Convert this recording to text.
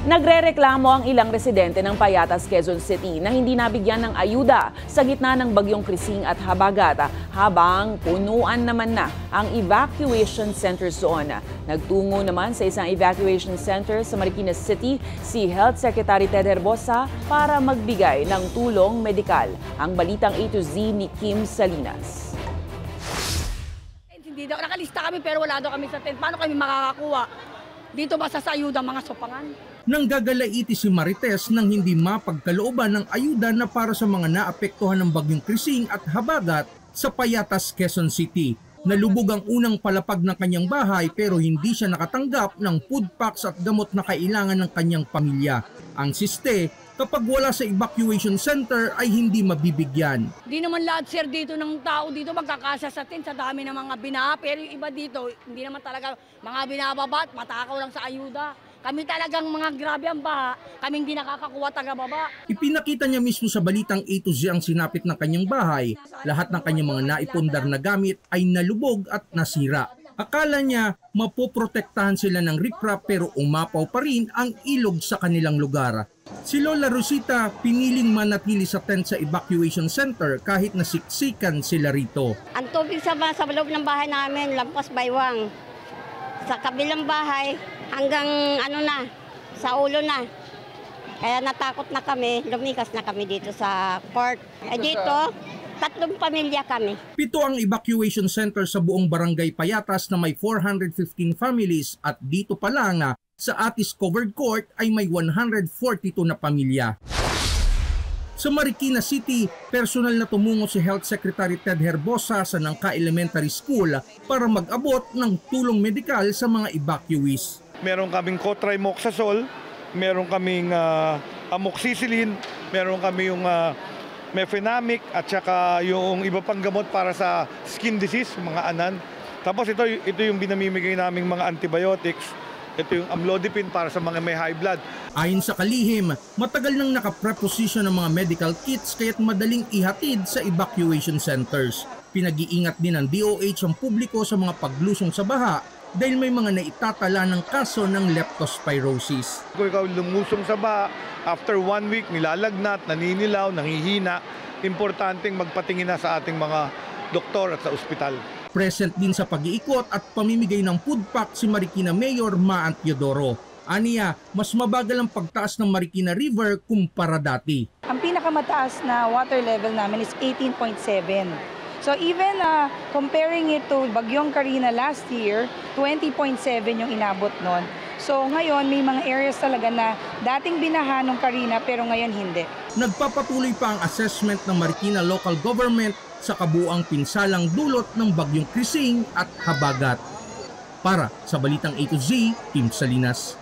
Nagrereklamo ang ilang residente ng Payatas, Quezon City na hindi nabigyan ng ayuda sa gitna ng bagyong Krising at Habagat habang punuan naman na ang evacuation centers doon. Nagtungo naman sa isang evacuation center sa Marikina City si Health Secretary Ted Herbosa para magbigay ng tulong medikal. Ang balitang A to Z ni Kim Salinas. Hindi daw, nakalista kami pero wala daw kami sa tent. Paano kami makakakuha? Dito ba sa ayuda mga sopangan? Nanggagalaiti si Marites nang hindi mapagkalooban ng ayuda na para sa mga naapektuhan ng bagyong Krising at Habagat sa Payatas, Quezon City. Nalubog ang unang palapag ng kanyang bahay pero hindi siya nakatanggap ng food packs at gamot na kailangan ng kanyang pamilya. Ang siste, kapag wala sa evacuation center ay hindi mabibigyan. Di naman lahat sir dito ng tao dito magkakasa sa tent sa dami ng mga binaha. Pero yung iba dito, hindi naman talaga mga binababat, matakaw lang sa ayuda. Kami talagang mga grabe ang baha, kaming di nakakakuha taga-baba. Ipinakita niya mismo sa balitang A to Z ang sinapit ng kanyang bahay. Lahat ng kanyang mga naipundar na gamit ay nalubog at nasira. Akala niya mapoprotektahan sila ng riprap pero umapaw pa rin ang ilog sa kanilang lugar. Si Lola Rosita piniling manatili sa tent sa evacuation center kahit nasiksikan sila rito. Ang tubig sa loob ng bahay namin, lampas baywang. Sa kabilang bahay, hanggang sa ulo na. Kaya natakot na kami, lumikas na kami dito sa court. Dito, 3 pamilya kami. 7 ang evacuation center sa buong barangay Payatas na may 415 families at dito pa lang sa Atis Covered Court ay may 142 na pamilya. Sa Marikina City, personal na tumungo si Health Secretary Ted Herbosa sa Nangka Elementary School para mag-abot ng tulong medikal sa mga evacuees. Meron kaming cotrimoxazole, meron kaming amoxicillin, meron kami yung mefenamic at saka yung iba pang gamot para sa skin disease, mga anan. Tapos ito yung binamimigay naming mga antibiotics. Ito yung amlodipine para sa mga may high blood. Ayon sa kalihim, matagal nang nakapreposition ng mga medical kits kaya't madaling ihatid sa evacuation centers. Pinag-iingat din ng DOH ang publiko sa mga paglusong sa baha dahil may mga naitatala ng kaso ng leptospirosis. Kung ikaw lumusong sa baha, after 1 week nilalagnat, naninilaw, nangihina, importanteng magpatingin na sa ating mga doktor at sa ospital. Present din sa pag-iikot at pamimigay ng food pack si Marikina Mayor Maan Teodoro. Aniya, mas mabagal ang pagtaas ng Marikina River kumpara dati. Ang pinakamataas na water level namin is 18.7. So even comparing it to Bagyong Karina last year, 20.7 yung inabot nun. So ngayon may mga areas talaga na dating binaha ng Karina pero ngayon hindi. Nagpapatuloy pa ang assessment ng Marikina Local Government sa kabuuang pinsalang dulot ng bagyong Krising at Habagat. Para sa Balitang A to Z, Kim Salinas.